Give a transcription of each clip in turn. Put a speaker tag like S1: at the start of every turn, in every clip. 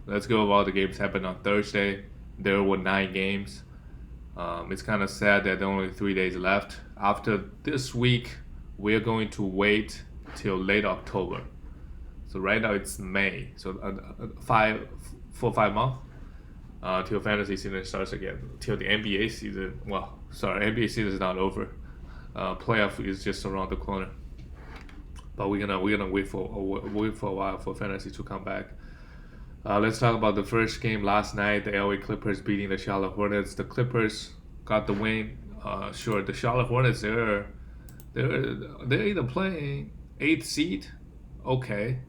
S1: Let's go over all the games happened on Thursday. There were 9 games. It's kind of sad that there are only 3 days left. After this week, we're going to wait till late October. So right now it's May. So 5 months till fantasy season starts again. Till the NBA season. Well, sorry, NBA season is not over. Playoff is just around the corner. But we're gonna wait for a while for fantasy to come back. Let's talk about the first game last night. The LA Clippers beating the Charlotte Hornets. The Clippers got the win. Sure, the Charlotte Hornets they're either playing 8th seed, okay,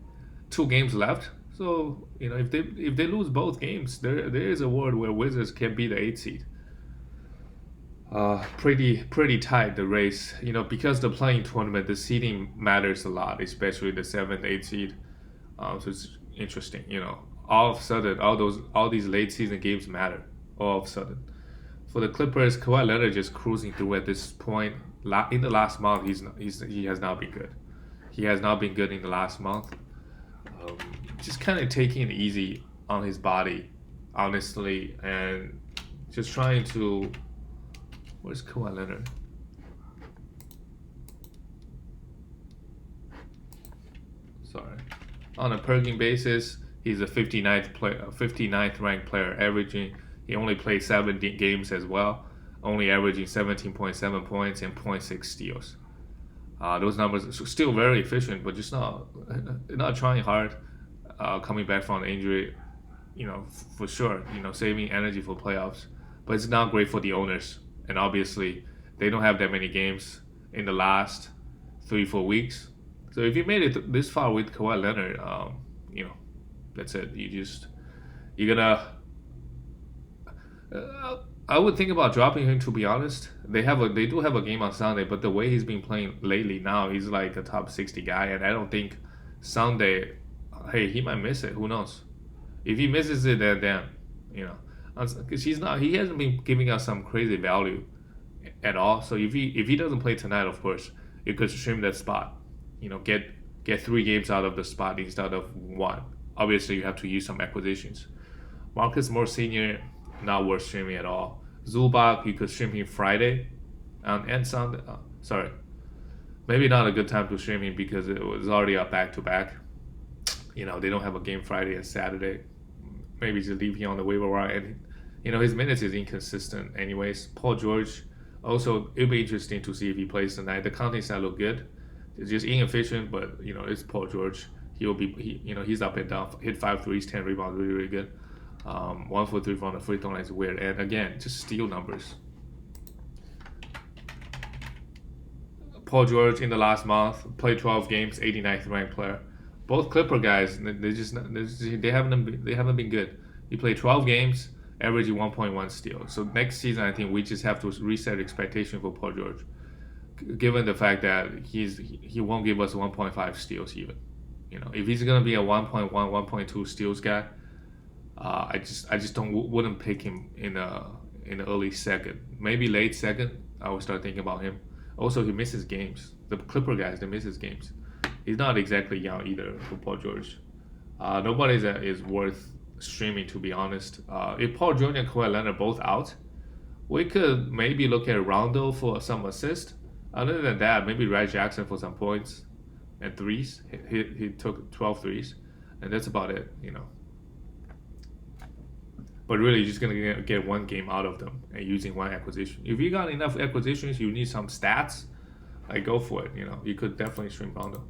S1: 2 games left. So if they lose both games, there is a world where Wizards can be the 8th seed. Pretty tight the race. Because the playing tournament, the seeding matters a lot, especially the 7th, 8th seed. So it's interesting. All of a sudden, all these late season games matter. All of a sudden, for the Clippers, Kawhi Leonard just cruising through at this point. In the last month, he has not been good. He has not been good in the last month. Just kind of taking it easy on his body, honestly, and just trying to. Where's Kawhi Leonard? Sorry. On a per game basis, he's a 59th ranked player, averaging. He only played 7 games as well, only averaging 17.7 points and zero point 0.6 steals. Those numbers are still very efficient, but just not trying hard. Coming back from an injury, for sure, saving energy for playoffs. But it's not great for the owners. And obviously, they don't have that many games in the last 3-4 weeks. So if you made it this far with Kawhi Leonard, that's it. You're gonna. I would think about dropping him. To be honest, they do have a game on Sunday, but the way he's been playing lately now, he's like a top 60 guy, and I don't think Sunday. Hey, he might miss it. Who knows? If he misses it, then because he hasn't been giving us some crazy value at all. So if he doesn't play tonight, of course, you could stream that spot. Get 3 games out of the spot instead of 1. Obviously, you have to use some acquisitions. Marcus Morris Senior, not worth streaming at all. Zubac, you could stream him Friday, and Sunday. Sorry, maybe not a good time to stream him because it was already a back-to-back. They don't have a game Friday and Saturday. Maybe just leave him on the waiver wire, and his minutes is inconsistent anyways. Paul George, also it'll be interesting to see if he plays tonight. The counting side look good. It's just inefficient, but it's Paul George. He's up and down. Hit 5 threes, 10 rebounds, really really good. 1 for 3 from the free throw line is weird, and again, just steal numbers. Paul George in the last month played 12 games, 89th ranked player. Both Clipper guys, they haven't been good. He played 12 games, averaging 1.1 steals. So next season, I think we just have to reset expectation for Paul George, given the fact that he won't give us 1.5 steals even. If he's gonna be a 1.1, 1.2 steals guy, I just wouldn't pick him in the early second, maybe late second. I would start thinking about him. Also, he misses games. The Clipper guys, they miss his games. He's not exactly young either for Paul George. Nobody is worth streaming, to be honest. If Paul George and Kawhi Leonard both out, we could maybe look at Rondo for some assist. Other than that, maybe Red Jackson for some points and threes. He took 12 threes, and that's about it. But really, you're just gonna get 1 game out of them and using 1 acquisition. If you got enough acquisitions, you need some stats. Go for it. You could definitely stream Rondo.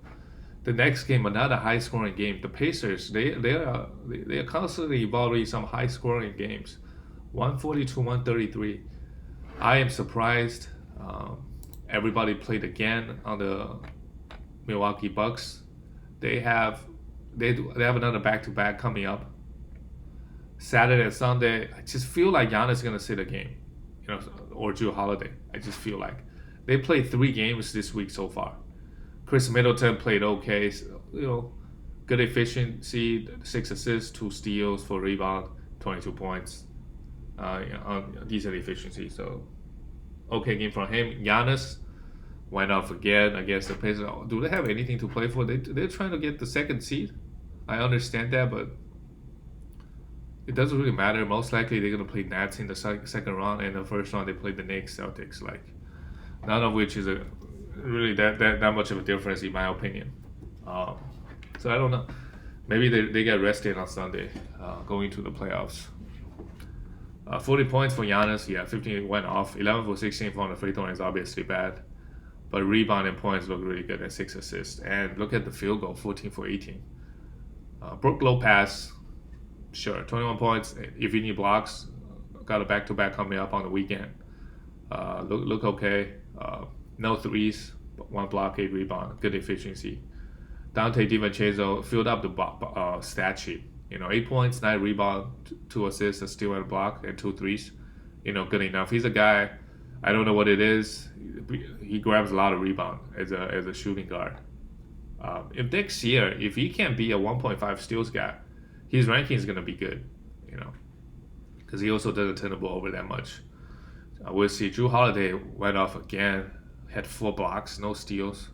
S1: The next game, another high-scoring game. The Pacers, they are constantly evaluating some high-scoring games. 142-133. I am surprised. Everybody played again on the Milwaukee Bucks. They have another back-to-back coming up. Saturday and Sunday. I just feel like Giannis is gonna sit a game, or Jrue Holiday. I just feel like they played 3 games this week so far. Chris Middleton played okay, good efficiency, 6 assists, 2 steals, 4 rebound, 22 points, decent efficiency. So, okay game from him. Giannis, why not forget against the Pacers? Do they have anything to play for? They're trying to get the 2nd seed. I understand that, but it doesn't really matter. Most likely they're gonna play Nets in the second round, and the first round they play the Knicks, Celtics. Like none of which is a really that much of a difference in my opinion. Um, so I don't know. Maybe they get rested on Sunday, going to the playoffs. 40 points for Giannis. Yeah, 15 went off. 11 for 16 from the free throw is obviously bad. But rebounding points look really good at 6 assists. And look at the field goal, 14 for 18. Brook Lopez, sure, 21 points. If you need blocks, got a back-to-back coming up on the weekend. Look okay. No threes, 1 block, 8 rebound, good efficiency. Dante DiVincenzo filled up the stat sheet. 8 points, 9 rebound, 2 assists, a steal and a block, and 2 threes. Good enough. He's a guy. I don't know what it is. He grabs a lot of rebound as a shooting guard. If next year, if he can be a 1.5 steals guy, his ranking is gonna be good. Because he also doesn't turn the ball over that much. We'll see. Drew Holiday went off again. Had 4 blocks, no steals,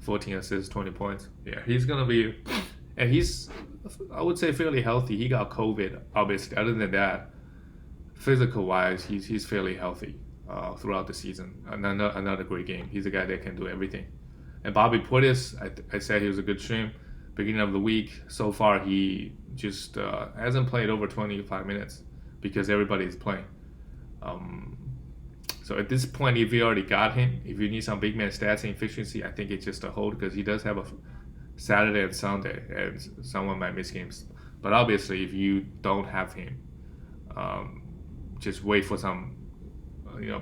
S1: 14 assists, 20 points. Yeah, he's gonna be, and he's, I would say, fairly healthy. He got COVID, obviously. Other than that, physical wise, he's fairly healthy throughout the season. Another great game. He's a guy that can do everything. And Bobby Portis, I said he was a good stream. Beginning of the week, so far he just hasn't played over 25 minutes because everybody's playing. So at this point, if you already got him, if you need some big man stats and efficiency, I think it's just a hold because he does have a Saturday and Sunday, and someone might miss games. But obviously, if you don't have him, just wait for some,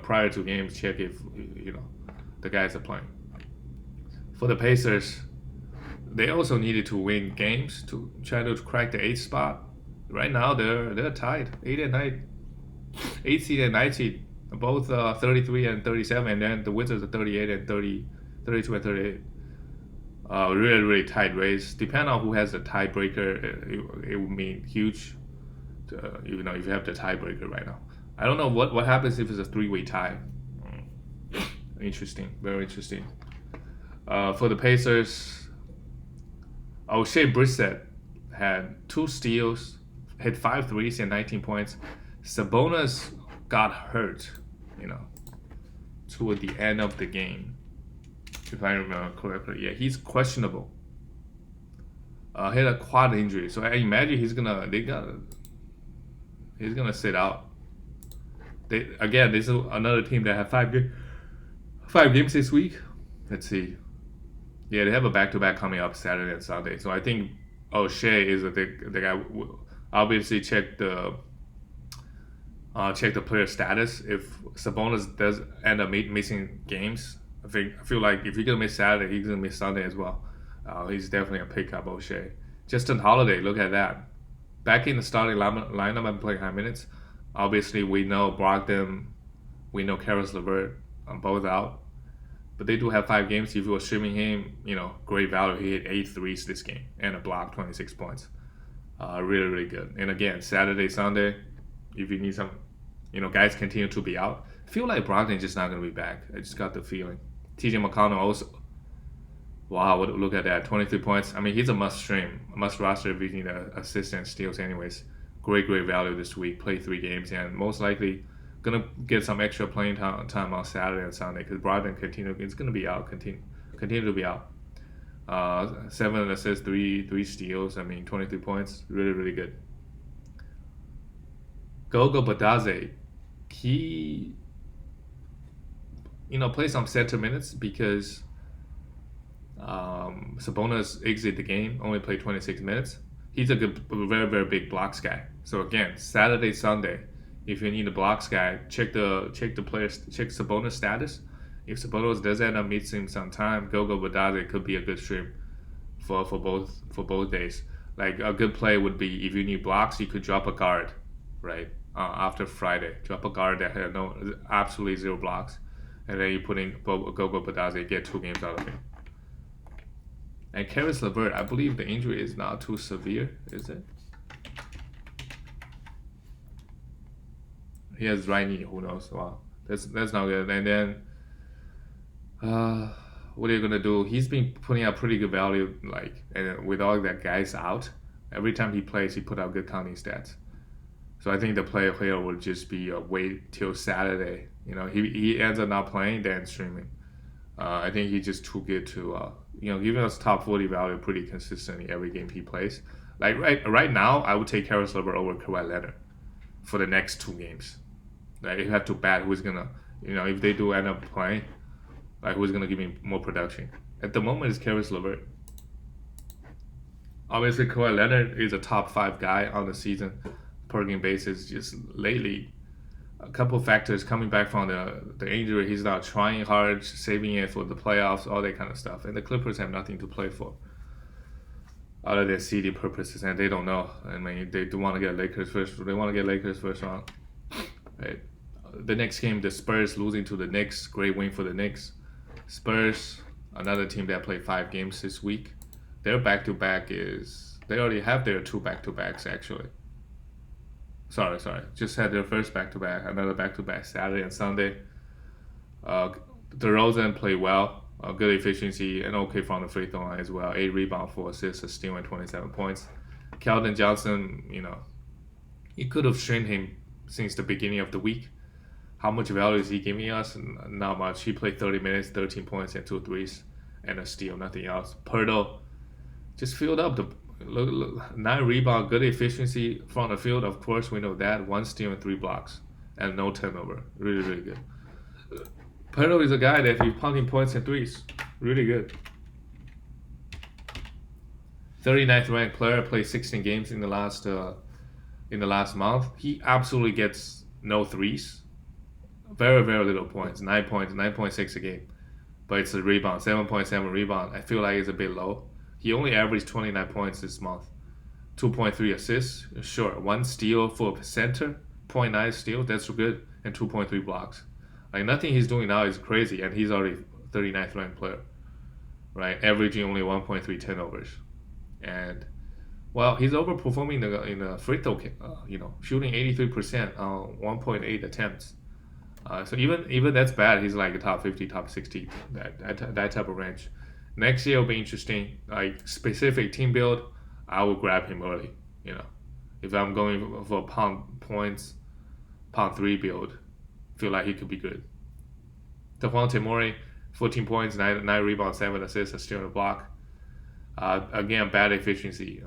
S1: prior to games, check if the guys are playing. For the Pacers, they also needed to win games to try to crack the 8th spot. Right now, they're tied, 8 and 9, 8 seed and 9 seed. Both 33 and 37, and then the Wizards are 38 and 30, 32 and 38. Really, really tight race. Depending on who has the tiebreaker, it would mean huge. If you have the tiebreaker right now, I don't know what happens if it's a 3-way tie. Interesting, very interesting. For the Pacers, Shea Brissett had 2 steals, hit 5 threes and 19 points. Sabonis got hurt, toward the end of the game, if I remember correctly. Yeah, he's questionable. He had a quad injury, so I imagine he's gonna sit out. This is another team that have 5 games this week. Let's see. Yeah, they have a back-to-back coming up Saturday and Sunday. So I think O'Shea is the guy. Obviously, check the player status. If Sabonis does end up missing games, I feel like if he's gonna miss Saturday, he's gonna miss Sunday as well. He's definitely a pickup, O'Shea. Justin Holiday, look at that. Back in the starting lineup and playing high minutes. Obviously, we know Brogdon, we know Karis LeVert, both out. But they do have 5 games. If you were streaming him, great value. He hit 8 threes this game and a block, 26 points. Really, really good. And again, Saturday, Sunday, if you need some, guys continue to be out. I feel like Brogdon just not going to be back. I just got the feeling. TJ McConnell also. Wow, look at that. 23 points. I mean, he's a must stream, a must roster if you need assists and steals anyways. Great value this week. Play 3 games and most likely going to get some extra playing time on Saturday and Sunday because Brogdon it's going to be out. Continue to be out. 7 assists, 3 steals. I mean, 23 points. Really, really good. Gogo Badaze, he play some center minutes because Sabonis exit the game, only played 26 minutes. He's a very, very big blocks guy. So again, Saturday, Sunday, if you need a blocks guy, check Sabonis status. If Sabonis does end up missing some time, Gogo Badaze could be a good stream for both days. Like a good play would be if you need blocks, you could drop a guard, right? After Friday, drop a guard that had absolutely 0 blocks, and then you put in Gogo Badaze, get 2 games out of it. And Karis LeVert, I believe the injury is not too severe, is it? He has right knee, who knows? Wow, that's not good. And then, what are you gonna do? He's been putting out pretty good value, and with all that guys out, every time he plays, he put out good counting stats. So I think the play here will just be wait till Saturday. He ends up not playing, then streaming. I think he's just too good to giving us top 40 value pretty consistently every game he plays. Like right now, I would take Karis LeVert over Kawhi Leonard for the next 2 games. Like you have to bet who's gonna, if they do end up playing, like who's gonna give me more production. At the moment, it's Karis LeVert. Obviously, Kawhi Leonard is a top 5 guy on the season per game basis. Just lately, a couple factors coming back from the injury. He's not trying hard, saving it for the playoffs, all that kind of stuff. And the Clippers have nothing to play for other than seeding purposes, and they don't know. I mean, they do want to get Lakers first. They want to get Lakers first round. Right. The next game, the Spurs losing to the Knicks. Great win for the Knicks. Spurs, another team that played 5 games this week. Their back-to-back they already have their 2 back-to-backs actually. Sorry. Just had their first back-to-back, another back-to-back Saturday and Sunday. DeRozan played well, good efficiency, and okay from the free throw line as well. 8 rebounds, 4 assists, a steal, and 27 points. Keldon Johnson, you could have streamed him since the beginning of the week. How much value is he giving us? Not much. He played 30 minutes, 13 points, and 2 threes, and a steal, nothing else. Pirtle just filled up the 9 rebound, good efficiency from the field. Of course, we know that. 1 steal and 3 blocks, and no turnover. Really, really good. Pirtle is a guy that he's punting points and threes. Really good. 39th ranked player, played 16 games in the last month. He absolutely gets no threes. Very, very little points. 9 points, 9.6 a game. But it's a rebound, 7.7 rebound. I feel like it's a bit low. He only averaged 29 points this month. 2.3 assists, sure. 1 steal for a center, 0.9 steal, that's good. And 2.3 blocks. Like nothing he's doing now is crazy, and he's already 39th ranked player. Right? Averaging only 1.3 turnovers. And well, he's overperforming in the free throw, shooting 83% on 1.8 attempts. So even that's bad. He's like a top 50, top 60, that type of range. Next year will be interesting. Like specific team build, I will grab him early. If I'm going for pound 3 build, feel like he could be good. Devontae Murray, 14 points, 9 rebounds, 7 assists, a steal and a block. Again, bad efficiency.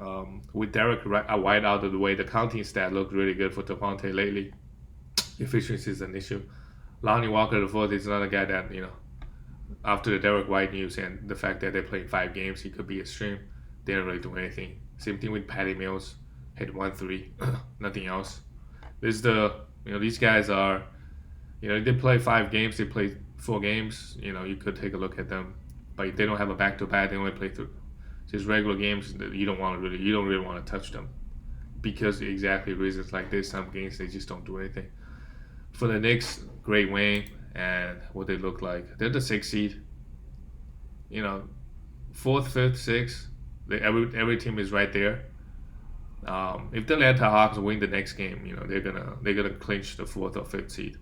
S1: With Derek White out of the way, the counting stat looked really good for Devontae lately. Efficiency is an issue. Lonnie Walker IV is another guy that, after the Derek White news and the fact that they played 5 games, he could be a stream. They didn't really do anything. Same thing with Patty Mills, hit 1-3, nothing else. These guys are, they play 5 games, they play 4 games. You could take a look at them, but they don't have a back-to-back. They only play through just regular games. You don't really want to touch them because exactly reasons like this. Some games they just don't do anything. For the Knicks, great win, and what they look like. They're the 6th seed. 4th, 5th, 6th. Every team is right there. If the Atlanta Hawks win the next game, they're gonna clinch the 4th or 5th seed.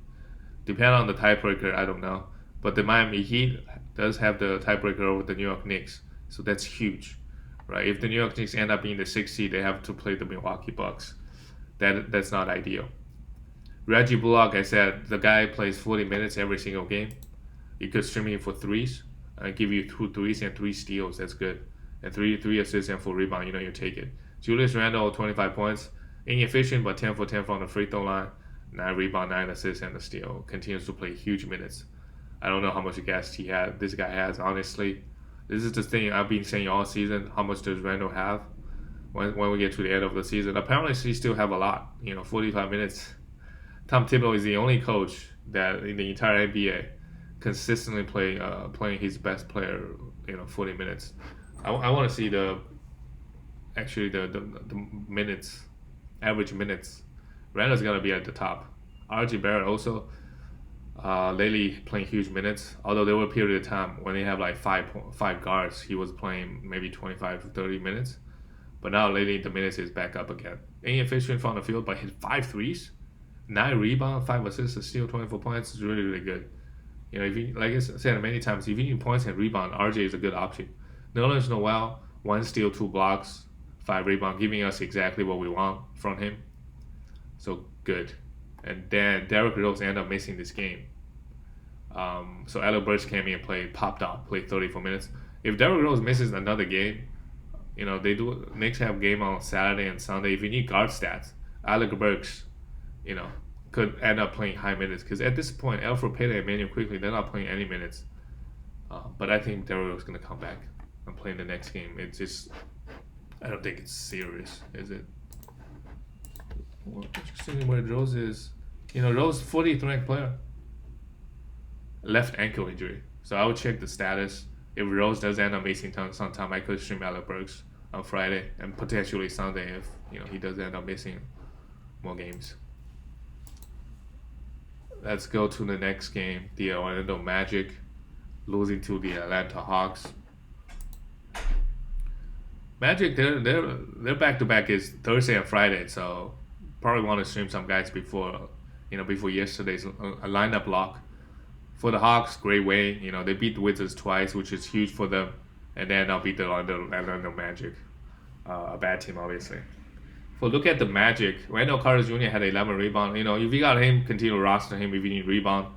S1: Depending on the tiebreaker, I don't know. But the Miami Heat does have the tiebreaker over the New York Knicks, so that's huge, right? If the New York Knicks end up being the 6th seed, they have to play the Milwaukee Bucks. That's not ideal. Reggie Bullock, I said, the guy plays 40 minutes every single game. You could stream him for threes. I give you 2 threes and 3 steals. That's good. And 3 assists and 4 rebounds. You take it. Julius Randle, 25 points. Inefficient, but 10 for 10 from the free throw line. 9 rebounds, 9 assists, and a steal. Continues to play huge minutes. I don't know how much gas this guy has, honestly. This is the thing I've been saying all season. How much does Randle have when we get to the end of the season? Apparently, he still have a lot. 45 minutes. Tom Thibodeau is the only coach that in the entire NBA consistently playing his best player, 40 minutes. I want to see the minutes, average minutes. Randall's gonna be at the top. RJ Barrett also lately playing huge minutes. Although there were a period of time when they have like five guards, he was playing maybe 25 to 30 minutes. But now lately the minutes is back up again. Inefficient from the field, but hit 5 threes. 9 rebounds, 5 assists, a steal, 24 points is really, really good. If you, like I said many times, if you need points and rebound, RJ is a good option. Nerlens Noel, 1 steal, 2 blocks, 5 rebounds, giving us exactly what we want from him. So good. And then Derrick Rose ended up missing this game. So Alec Burks came in and popped out, played 34 minutes. If Derrick Rose misses another game, they do Knicks have game on Saturday and Sunday. If you need guard stats, Alec Burks, you know, could end up playing high minutes because at this point, Alfred Payton and Emmanuel quickly they're not playing any minutes. But I think Derrick Rose is gonna come back and play in the next game. It's just I don't think it's serious, is it? Well, interesting where Rose is. Rose 40th ranked player. Left ankle injury. So I would check the status. If Rose does end up missing some time, I could stream Alec Burks on Friday and potentially Sunday if he does end up missing more games. Let's go to the next game. The Orlando Magic losing to the Atlanta Hawks. Magic, their back to back is Thursday and Friday, so probably want to stream some guys before yesterday's lineup lock. For the Hawks, great way. They beat the Wizards twice, which is huge for them, and then I'll beat the Orlando Magic, a bad team obviously. Look at the Magic, Wendell Carter Jr. had 11 rebounds. If you got him, continue to roster him if you need rebound.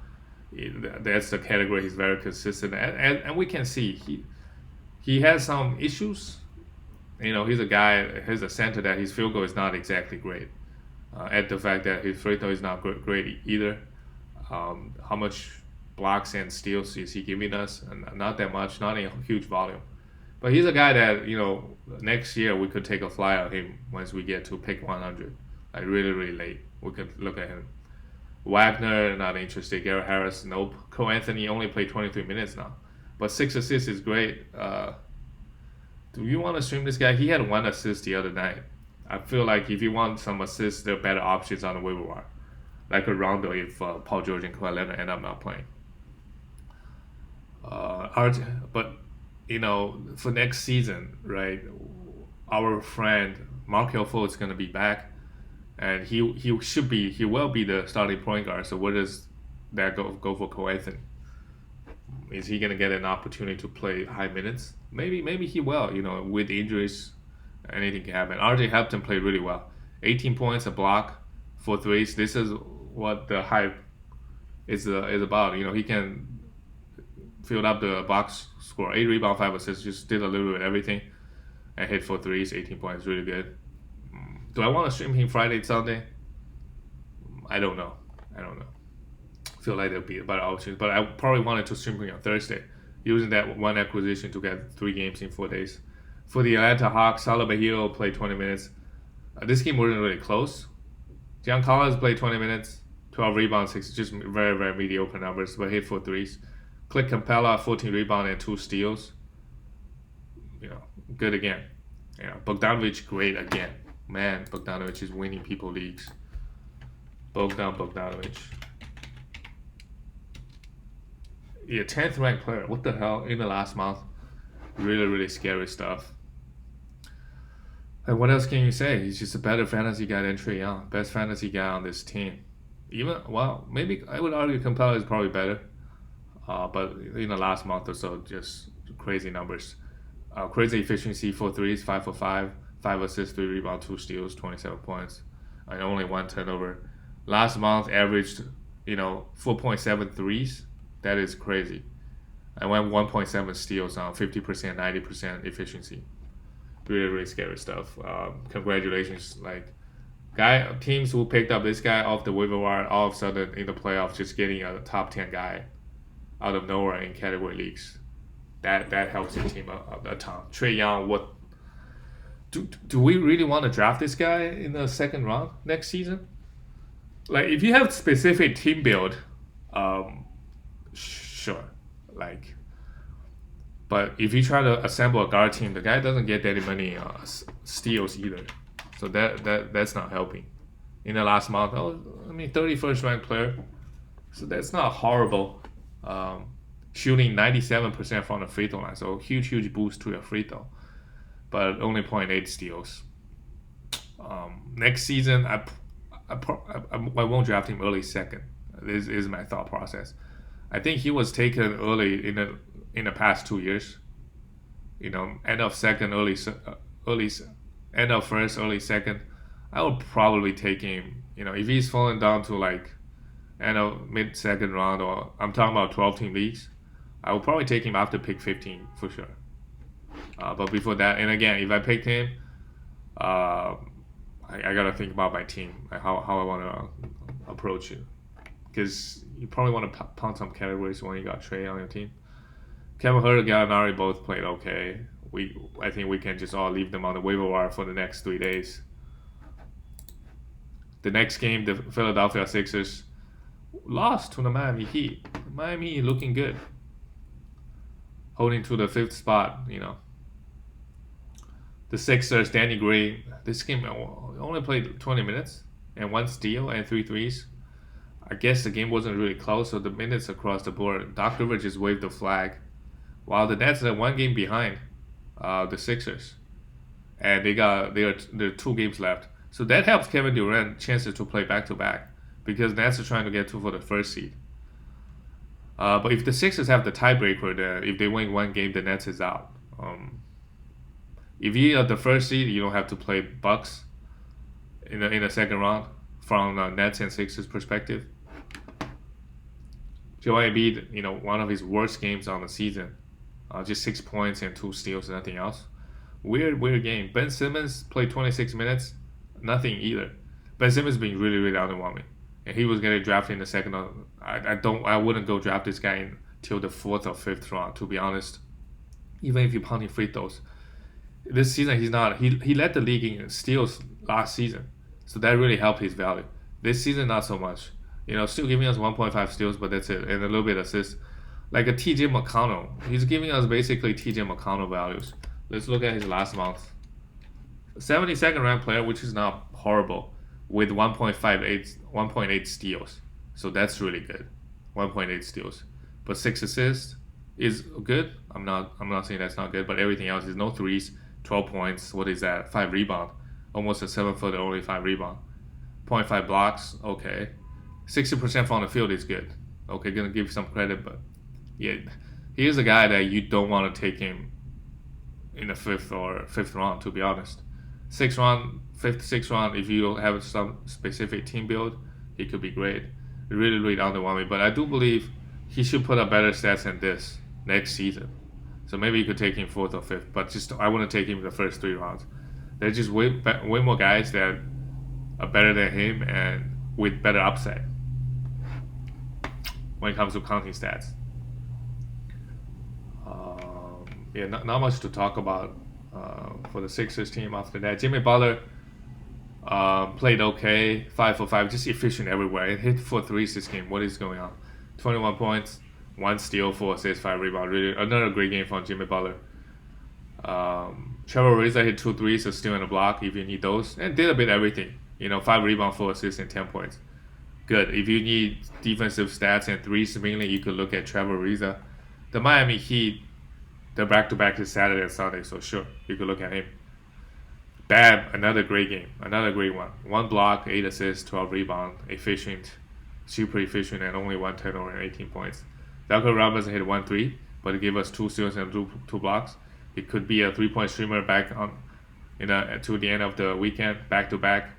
S1: That's the category. He's very consistent, and we can see he has some issues. He's a guy, he's a center that his field goal is not exactly great. At the fact that his free throw is not great either. How much blocks and steals is he giving us? And not that much, not in a huge volume. But he's a guy that, next year we could take a flyer on him once we get to pick 100. Like really, really late. We could look at him. Wagner, not interested. Garrett Harris, nope. Cole Anthony only played 23 minutes now. But 6 assists is great. Do you want to stream this guy? He had 1 assist the other night. I feel like if you want some assists, there are better options on the waiver wire. Like a Rondo if Paul George and Kawhi Leonard end up not playing. But, for next season, right, our friend Markel Fultz is going to be back. And he will be the starting point guard. So where does that go for Cole Anthony? Is he going to get an opportunity to play high minutes? Maybe he will. With injuries, anything can happen. RJ Hampton played really well. 18 points, a block, 4 threes. This is what the hype is about. He can fill up the box score. 8 rebounds, 5 assists. Just did a little bit of everything. And hit 4 threes, 18 points. Really good. Do I want to stream him Friday and Sunday? I don't know. Feel like there'll be better options, but I probably wanted to stream him on Thursday, using that one acquisition to get 3 games in 4 days. For the Atlanta Hawks, Salva Hill played 20 minutes. This game wasn't really close. John Collins played 20 minutes, 12 rebounds, 6, just very, very mediocre numbers, but hit 4 threes. Clint Capella, 14 rebounds and 2 steals. Good again. Bogdanovic, great again. Man, Bogdanovic is winning people leagues. Bogdan Bogdanovic. Yeah, 10th ranked player. What the hell? In the last month. Really, really scary stuff. And what else can you say? He's just a better fantasy guy than Trae Young. Best fantasy guy on this team. Maybe I would argue Capella is probably better. But in the last month or so, just crazy numbers. Crazy efficiency, 4 threes, 5 for 5. 5 assists, 3 rebounds, 2 steals, 27 points, and only 1 turnover. Last month averaged, 4.7 threes. That is crazy. I went 1.7 steals on 50%, 90% efficiency. Really, really scary stuff. Congratulations, teams who picked up this guy off the waiver wire, all of a sudden in the playoffs, just getting a top 10 guy out of nowhere in category leagues. That helps your team a ton. Trae Young, what? Do we really want to draft this guy in the second round next season? If you have specific team build, sure. But if you try to assemble a guard team, the guy doesn't get that many steals either. So that's not helping. In the last month, 31st ranked player. So that's not horrible. Shooting 97% from the free throw line. So huge boost to your free throw. But only 0.8 steals. Next season, I won't draft him early second. This is my thought process. I think he was taken early in the past 2 years. End of second, end of first, early second. I would probably take him, if he's falling down to like end of mid second round, or I'm talking about 12-team leagues, I will probably take him after pick 15 for sure. But before that, and again, if I picked him, I gotta think about my team, like how I want to approach it, because you probably want to pound some categories when you got Trey on your team. Kevin Huerter, Gallinari both played okay. I think we can just all leave them on the waiver wire for the next 3 days. The next game, the Philadelphia Sixers lost to the Miami Heat. Miami looking good, holding to the 5th spot. The Sixers, Danny Gray, this game only played 20 minutes and 1 steal and 3 threes. I guess the game wasn't really close, so the minutes across the board, Doc Rivers just waved the flag, while the Nets are 1 game behind the Sixers, and they're 2 games left. So that helps Kevin Durant chances to play back-to-back, because Nets are trying to get for the 1st seed. But if the Sixers have the tiebreaker, then if they win 1 game, the Nets is out. If you are the 1st seed, you don't have to play Bucks in the 2nd round from Nets and Sixers perspective. Joel Embiid, one of his worst games on the season, just 6 points and 2 steals, nothing else. Weird game. Ben Simmons played 26 minutes, nothing either. Ben Simmons been really, really underwhelming, and he was getting drafted in the 2nd. I wouldn't go draft this guy until the 4th or 5th round, to be honest. Even if you're punting free throws, this season he's not. He led the league in steals last season, so that really helped his value. This season, not so much. Still giving us 1.5 steals, but that's it, and a little bit of assists. Like a TJ McConnell, he's giving us basically TJ McConnell values. Let's look at his last month. 72nd ranked player, which is not horrible, with 1.8 steals. So that's really good. 1.8 steals. But 6 assists is good. I'm not saying that's not good, but everything else is no threes, 12 points. What is that? 5 rebound. Almost a 7-footer, only 5 rebound. 0.5 blocks, okay. 60% from the field is good. Okay, gonna give you some credit, but yeah, here's a guy that you don't want to take him in the 5th round, to be honest. 6th round, 5th, 6th round, if you have some specific team build, he could be great. Really, really underwhelming, but I do believe he should put up better stats than this next season. So maybe you could take him 4th or 5th, but I wouldn't take him in the first 3 rounds. There's just way more guys that are better than him and with better upside when it comes to counting stats. Not much to talk about for the Sixers team after that. Jimmy Butler played okay, 5 for 5, just efficient everywhere. It hit 4 threes this game. What is going on? 21 points, 1 steal, 4 assists, 5 rebounds. Really, another great game from Jimmy Butler. Trevor Ariza hit 2 threes, a steal and a block if you need those, and did a bit of everything. 5 rebounds, 4 assists, and 10 points. Good. If you need defensive stats and threes, mainly you could look at Trevor Ariza. The Miami Heat, the back-to-back is Saturday and Sunday, so sure, you could look at him. Bam, another great game, another great one. 1 block, 8 assists, 12 rebounds, efficient, super efficient, and only 1 turnover and 18 points. Duncan Robinson hit 1 3, but he gave us 2 steals and 2 blocks. He could be a 3-point streamer back on, to the end of the weekend, back-to-back.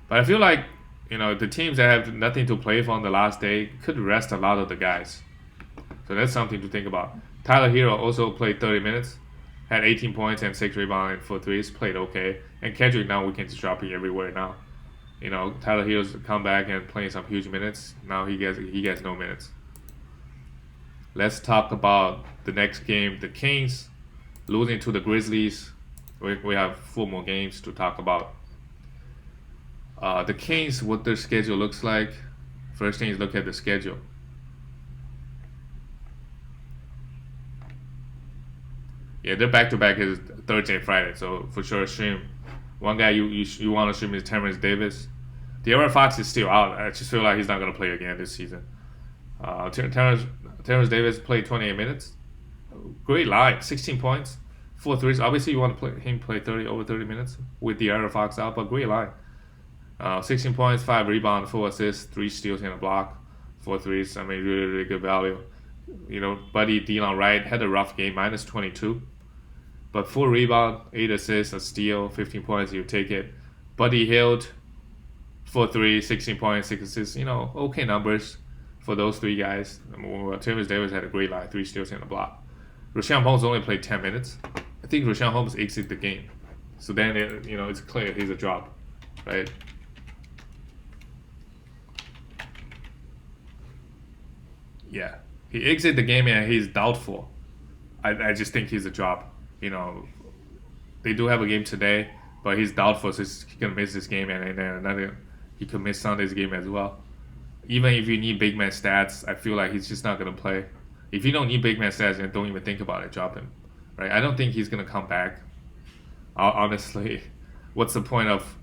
S1: But I feel like, the teams that have nothing to play for on the last day could rest a lot of the guys. So that's something to think about. Tyler Hero also played 30 minutes, had 18 points and 6 rebounds and 4 threes, played okay. And Kendrick, now we can just drop him everywhere now. Tyler Hero's come back and playing some huge minutes. Now he gets no minutes. Let's talk about the next game. The Kings losing to the Grizzlies. We have 4 more games to talk about. The Kings, what their schedule looks like. First thing is look at the schedule. Yeah, their back-to-back is Thursday and Friday, so for sure stream. One guy you want to stream is Terrence Davis. De'Aaron Fox is still out. I just feel like he's not going to play again this season. Terrence Davis played 28 minutes. Great line, 16 points, 4 threes. Obviously, you want to play over 30 minutes with De'Aaron Fox out, but great line. 16 points, 5 rebounds, 4 assists, 3 steals and a block, 4 threes. I mean, really, really good value. Buddy Delon Wright had a rough game, minus 22. But 4 rebounds, 8 assists, a steal, 15 points, you take it. Buddy Hield, 4 3, 16 points, 6 assists. Okay numbers for those three guys. Travis Davis had a great line, 3 steals and a block. Rashawn Holmes only played 10 minutes. I think Rashawn Holmes exited the game. So then, it's clear he's a drop, right? Yeah. He exited the game and he's doubtful. I just think he's a drop. They do have a game today, but he's doubtful, so he's going to miss this game, and then another, he could miss Sunday's game as well. Even if you need big man stats, I feel like he's just not going to play. If you don't need big man stats, then don't even think about it. Drop him, right? I don't think he's going to come back. Honestly, what's the point of?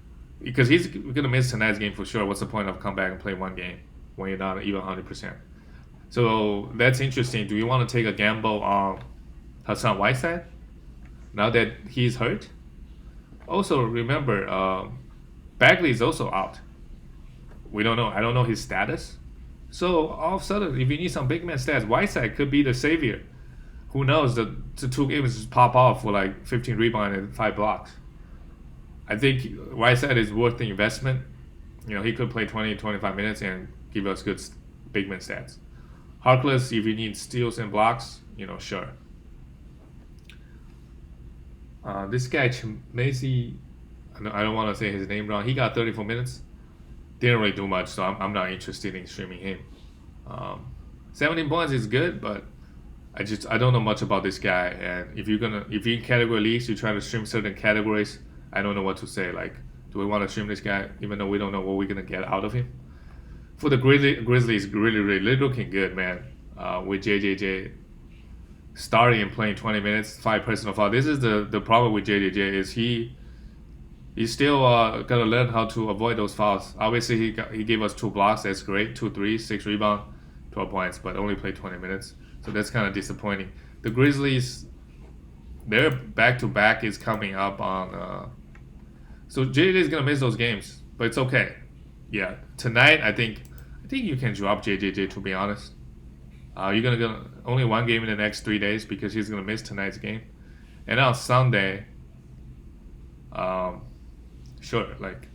S1: Because he's going to miss tonight's game for sure. What's the point of come back and play one game when you're not even 100%? So that's interesting. Do you want to take a gamble on Hassan Whiteside now that he's hurt? Also, remember, Bagley is also out. We don't know. I don't know his status. So all of a sudden, if you need some big man stats, Whiteside could be the savior. Who knows? The 2 games just pop off for like 15 rebounds and 5 blocks. I think Whiteside is worth the investment. He could play 20, 25 minutes and give us good big man stats. Harkless, if you need steals and blocks, sure. This guy, Chimazi, I don't want to say his name wrong. He got 34 minutes. Didn't really do much, so I'm not interested in streaming him. 17 points is good, but I don't know much about this guy. And if you're in category leagues, you try to stream certain categories, I don't know what to say. Like, do we want to stream this guy, even though we don't know what we're gonna get out of him? For the Grizzlies, really looking good, man. With JJJ starting and playing 20 minutes, 5 personal foul. This is the problem with JJJ is he's still gotta learn how to avoid those fouls. Obviously, he gave us 2 blocks. That's great. 2 threes, 6 rebounds, 12 points, but only played 20 minutes. So that's kind of disappointing. The Grizzlies, their back-to-back is coming up on. So JJJ is gonna miss those games, but it's okay. Yeah, tonight I think you can drop JJJ, to be honest. You're gonna get only one game in the next 3 days because he's gonna miss tonight's game, and on Sunday, sure, like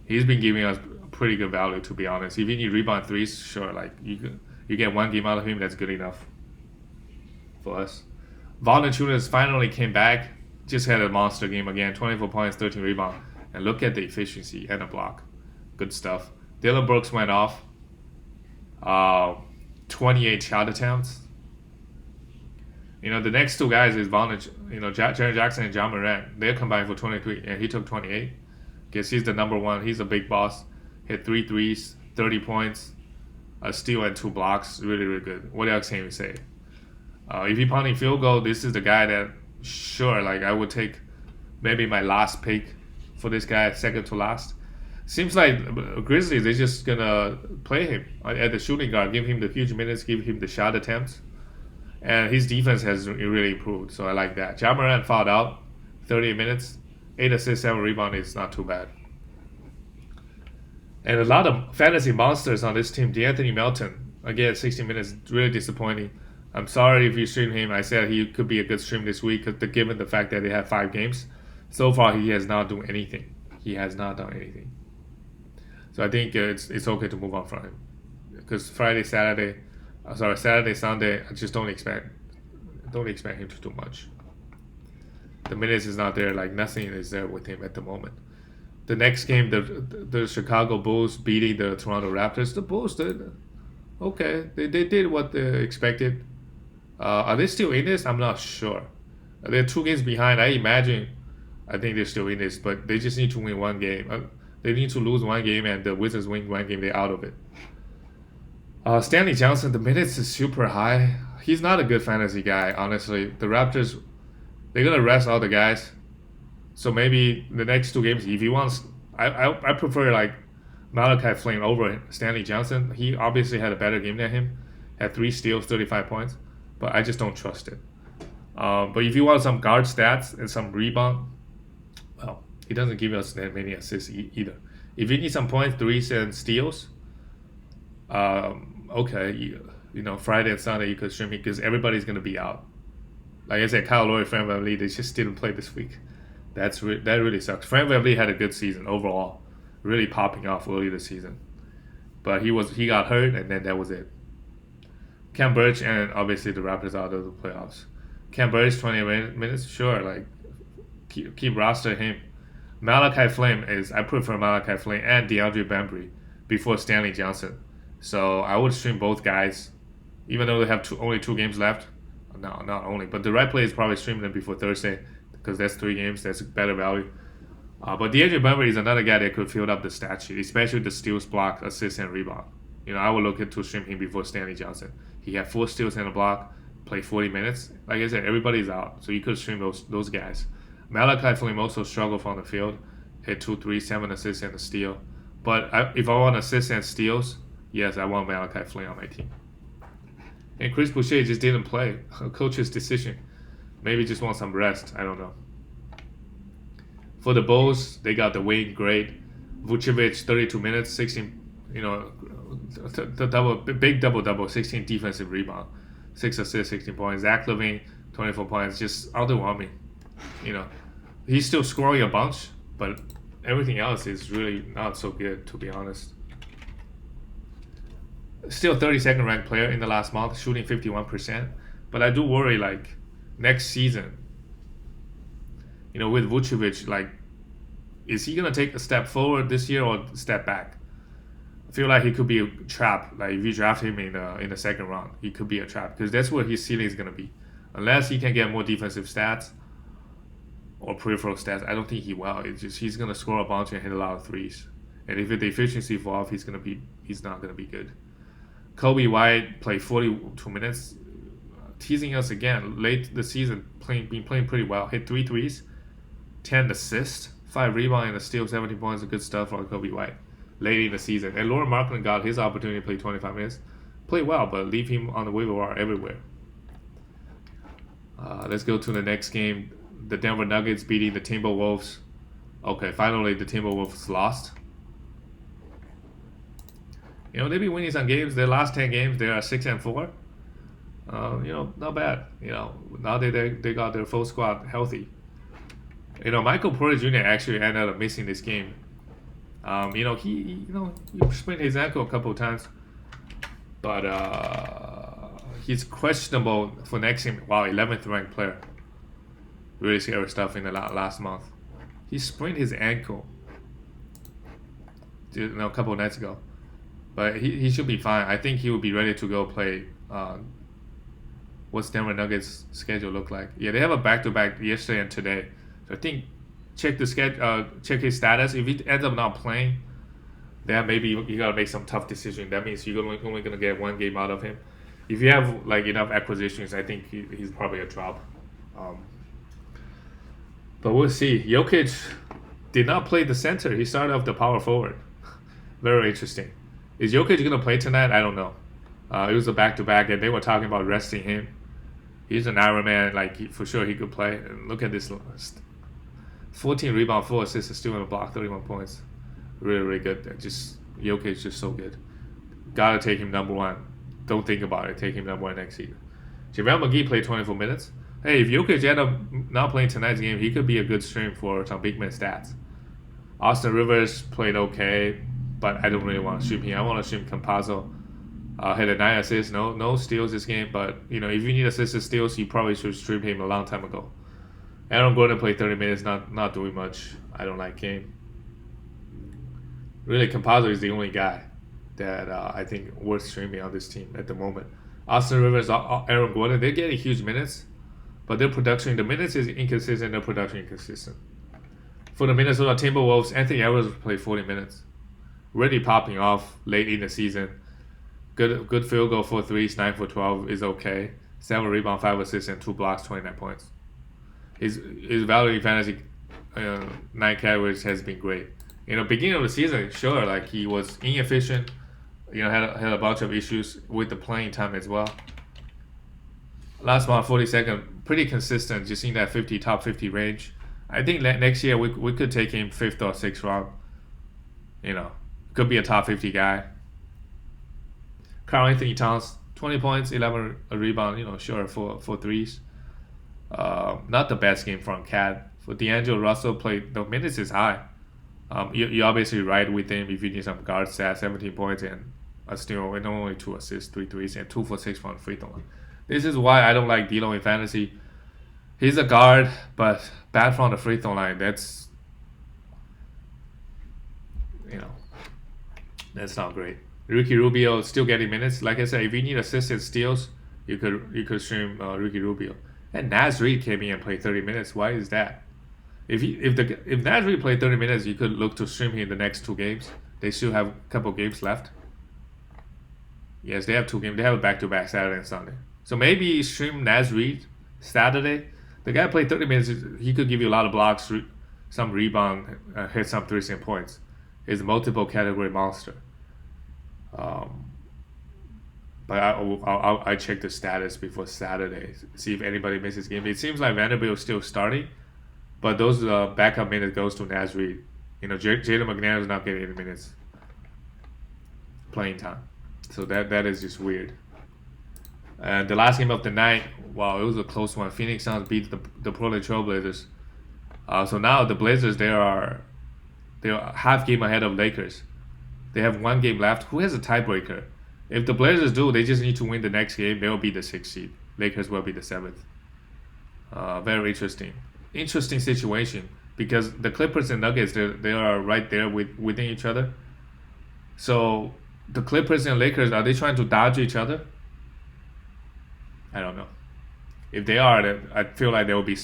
S1: he's been giving us pretty good value, to be honest. If you need rebound threes, sure, like you get one game out of him, that's good enough for us. Valanciunas finally came back, just had a monster game again, 24 points, 13 rebounds, and look at the efficiency and the block. Good stuff. Dylan Brooks went off. 28 shot attempts. The next 2 guys is Jaren Jackson and John Morant. They're combined for 23, and he took 28. Guess he's the number one. He's a big boss. Hit 3 threes, 30 points, a steal and 2 blocks. Really, really good. What else can you say? If he punting field goal, this is the guy that, sure, like I would take maybe my last pick for this guy, second to last. Seems like Grizzlies, they're just gonna play him at the shooting guard, give him the huge minutes, give him the shot attempts, and his defense has really improved. So I like that. Ja Morant fouled out, 30 minutes, 8 assists, 7 rebounds is not too bad. And a lot of fantasy monsters on this team. DeAnthony Melton, again, 60 minutes, really disappointing. I'm sorry if you stream him. I said he could be a good stream this week, given the fact that they have 5 games. So far, he has not done anything. So I think it's okay to move on from him, because Saturday, Sunday, I just don't expect him to do much. The minutes is not there, like nothing is there with him at the moment. The next game, the Chicago Bulls beating the Toronto Raptors. The Bulls did okay. They did what they expected. Are they still in this? I'm not sure. They're 2 games behind. I think they're still in this, but they just need to win 1 game. They need to lose 1 game, and the Wizards win 1 game, they're out of it. Stanley Johnson, the minutes is super high. He's not a good fantasy guy, honestly. The Raptors, they're going to rest all the guys. So maybe the next 2 games, if he wants, I prefer like Malachi Flynn over Stanley Johnson. He obviously had a better game than him. Had 3 steals, 35 points. But I just don't trust it. But if you want some guard stats and some rebound, well, he doesn't give us that many assists either. If you need some points, threes, and steals, okay, Friday and Sunday you could stream it because everybody's going to be out. Like I said, Kyle Lowry, Fran VanVleet, they just didn't play this week. That really sucks. Fran VanVleet had a good season overall, really popping off early this season. But he got hurt, and then that was it. Cam Birch and obviously the Raptors out of the playoffs. Cam Birch 20 minutes, sure. Like keep roster him. Malachi Flynn I prefer Malachi Flynn and DeAndre Bembry before Stanley Johnson. So I would stream both guys, even though they have only 2 games left. No, not only, but the right play is probably streaming them before Thursday because that's 3 games. That's better value. But DeAndre Bembry is another guy that could fill up the stat sheet, especially the steals, block, assist, and rebound. I would look to stream him before Stanley Johnson. He had 4 steals and a block, played 40 minutes. Like I said, everybody's out, so you could stream those guys. Malachi Flynn also struggled from the field, hit 2 3, 7 assists and a steal. But if I want assists and steals, yes, I want Malachi Flynn on my team. And Chris Boucher just didn't play. Coach's decision. Maybe just want some rest. I don't know. For the Bulls, they got the Wayne Great, Vucevic 32 minutes, 16. The big double, 16 defensive rebound, 6 assists, 16 points. Zach LaVine 24 points, just underwhelming. He's still scoring a bunch, but everything else is really not so good, to be honest. Still 32nd ranked player in the last month, shooting 51%. But I do worry, like, next season, with Vucevic, like, is he going to take a step forward this year or step back? I feel like he could be a trap. Like, if you draft him in the second round, he could be a trap because that's what his ceiling is going to be. Unless he can get more defensive stats or peripheral stats, I don't think he will. It's just he's going to score a bunch and hit a lot of threes. And if the efficiency falls off, he's not going to be good. Kobe White played 42 minutes, teasing us again. Late the season, been playing pretty well. Hit 3 threes, 10 assists, 5 rebounds, and a steal, 70 points. Good stuff for Kobe White late in the season. And Lauri Markkanen got his opportunity to play 25 minutes. Played well, but leave him on the waiver wire everywhere. Let's go to the next game. The Denver Nuggets beating the Timberwolves. Okay, finally the Timberwolves lost. They've been winning some games. Their last 10 games, they are 6-4. Not bad. Now they got their full squad healthy. Michael Porter Jr. actually ended up missing this game. He sprained his ankle a couple of times, but he's questionable for next game. Wow, 11th ranked player. Really scary stuff in the last month. He sprained his ankle a couple of nights ago. But he should be fine. I think he will be ready to go play. What's Denver Nuggets' schedule look like? Yeah, they have a back-to-back yesterday and today. So I think check the schedule, check his status. If he ends up not playing, then maybe you gotta make some tough decision. That means you're only gonna get 1 game out of him. If you have enough acquisitions, I think he's probably a drop. But we'll see. Jokic did not play the center. He started off the power forward. Very interesting. Is Jokic going to play tonight? I don't know. It was a back-to-back, and they were talking about resting him. He's an Iron Man. For sure he could play. And look at this list. 14 rebounds, 4 assists, steal and a block, 31 points. Really, really good. Jokic is just so good. Got to take him number 1. Don't think about it. Take him number 1 next season. JaVale McGee played 24 minutes. Hey, if Jokic end up not playing tonight's game, he could be a good stream for some big man stats. Austin Rivers played okay, but I don't really want to stream him. I want to stream Campazzo. Had a 9 assists, no steals this game, but if you need assists and steals, you probably should stream him a long time ago. Aaron Gordon played 30 minutes, not doing much. I don't like him. Really, Campazzo is the only guy that I think worth streaming on this team at the moment. Austin Rivers, Aaron Gordon, they're getting huge minutes, but their production, the minutes is inconsistent, their production inconsistent. For the Minnesota Timberwolves, Anthony Edwards played 40 minutes. Really popping off late in the season. Good field goal, 4 threes, 9 for 12 is okay. 7 rebounds, 5 assists, and 2 blocks, 29 points. His value in fantasy 9 categories has been great. Beginning of the season, sure, he was inefficient. Had a bunch of issues with the playing time as well. Last month, 42nd, pretty consistent, just in that top 50 range. I think next year we could take him 5th or 6th round. Could be a top 50 guy. Karl Anthony Towns, 20 points, 11 rebound, sure, for threes. Not the best game from Cat. For D'Angelo Russell, the minutes is high. You're obviously right with him if you need some guard stats, 17 points and a steal and only 2 assists, 3 threes, and 2 for 6 from the free throw line. This is why I don't like D'Lo in fantasy. He's a guard, but bad from the free throw line. You know, that's not great. Ricky Rubio still getting minutes. Like I said, if you need assists and steals, you could stream Ricky Rubio. And Naz Reid came in and played 30 minutes. Why is that? If Naz Reid played 30 minutes, you could look to stream him in the next 2 games. They still have a couple games left. Yes, they have 2 games. They have a back-to-back Saturday and Sunday. So maybe stream Naz Reid Saturday. The guy played 30 minutes. He could give you a lot of blocks, some rebound, hit some 3 points. He's a multiple category monster. But I check the status before Saturday, see if anybody misses game. It seems like Vanderbilt is still starting, but those backup minutes goes to Naz Reid. Jalen McNair is not getting any minutes playing time, so that is just weird. And the last game of the night, wow, it was a close one. Phoenix Suns beat the Portland Trailblazers. So now the Blazers they are half game ahead of Lakers. They have 1 game left. Who has a tiebreaker? If the Blazers do, they just need to win the next game. They will be the 6th seed. Lakers will be the 7th. Very interesting situation because the Clippers and Nuggets they are right there within each other. So the Clippers and Lakers, are they trying to dodge each other? I don't know. If they are, then I feel like they will be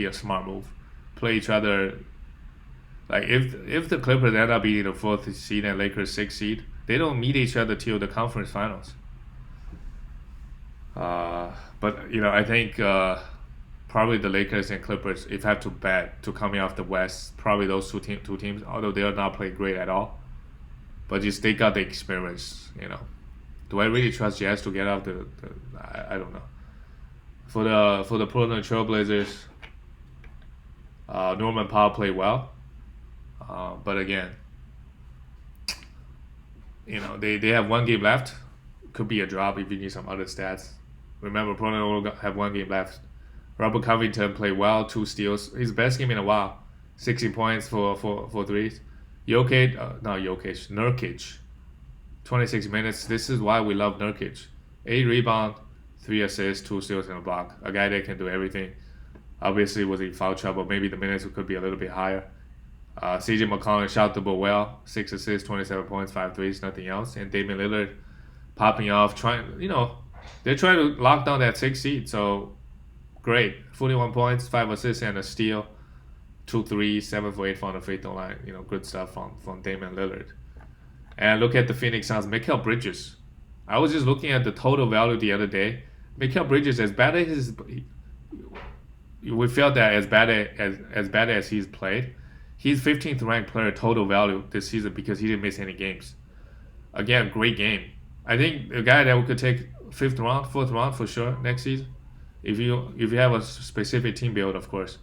S1: a smart move. Play each other. Like if the Clippers end up being the 4th seed and Lakers 6th seed, they don't meet each other till the conference finals. But I think probably the Lakers and Clippers, if I have to bet to coming off the West, probably those two teams, although they are not playing great at all, but just they got the experience. Do I really trust Jazz to get out I don't know. For the Portland Trailblazers, Norman Powell played well. But again, they have 1 game left. Could be a drop if you need some other stats. Remember, Portland only have 1 game left. Robert Covington played well, 2 steals. His best game in a while. 16 points for threes. Nurkic, 26 minutes. This is why we love Nurkic. 8 rebound, 3 assists, 2 steals and a block. A guy that can do everything. Obviously was in foul trouble. Maybe the minutes could be a little bit higher. CJ McCollum shot the ball well, 6 assists, 27 points, 5 threes, nothing else. And Damian Lillard popping off, they're trying to lock down that 6th seed. So great, 41 points, 5 assists and a steal, 2 threes, 7 for 8 from the free throw line. Good stuff from Damian Lillard. And look at the Phoenix Suns, Mikal Bridges. I was just looking at the total value the other day. Mikal Bridges, as bad as we felt that as bad as he's played. He's 15th ranked player total value this season because he didn't miss any games. Again, great game. I think a guy that we could take 5th round, 4th round for sure next season. If you have a specific team build, of course.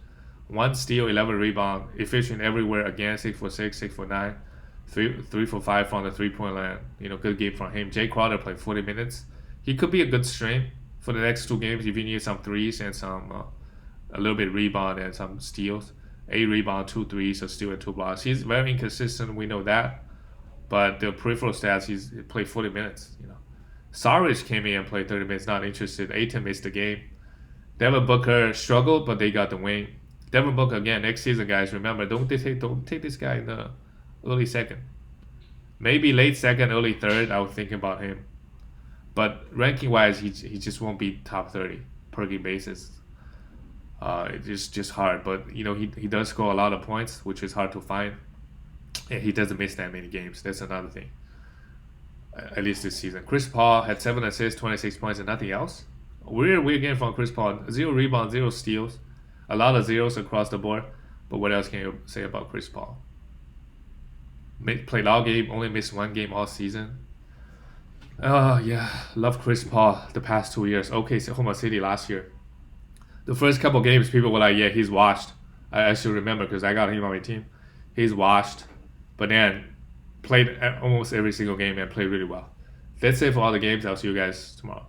S1: 1 steal, 11 rebound, efficient everywhere. Again, 6 for 6, 6 for 9, 3 for 5 from the 3-point line. Good game from him. Jay Crowder played 40 minutes. He could be a good stream for the next 2 games if you need some threes and some a little bit rebound and some steals. 8 rebound, 2 threes, a steal and 2 blocks. He's very inconsistent. We know that, but the peripheral stats, he played 40 minutes. Saric came in and played 30 minutes. Not interested. Ayton missed the game. Devin Booker struggled, but they got the win. Devin Booker again next season, guys. Remember, don't take this guy in the early 2nd, maybe late 2nd, early 3rd. I was thinking about him, but ranking wise, he just won't be top 30 per game basis. It's just hard, but he does score a lot of points, which is hard to find, and he doesn't miss that many games. That's another thing. At least this season, Chris Paul had 7 assists, 26 points, and nothing else. Weird game from Chris Paul. 0 rebounds, 0 steals, a lot of zeros across the board. But what else can you say about Chris Paul? Played all game, only missed 1 game all season. Yeah, love Chris Paul the past 2 years. Oklahoma City last year. The first couple games, people were like, yeah, he's washed. I should remember because I got him on my team. He's washed. But then played almost every single game and played really well. That's it for all the games. I'll see you guys tomorrow.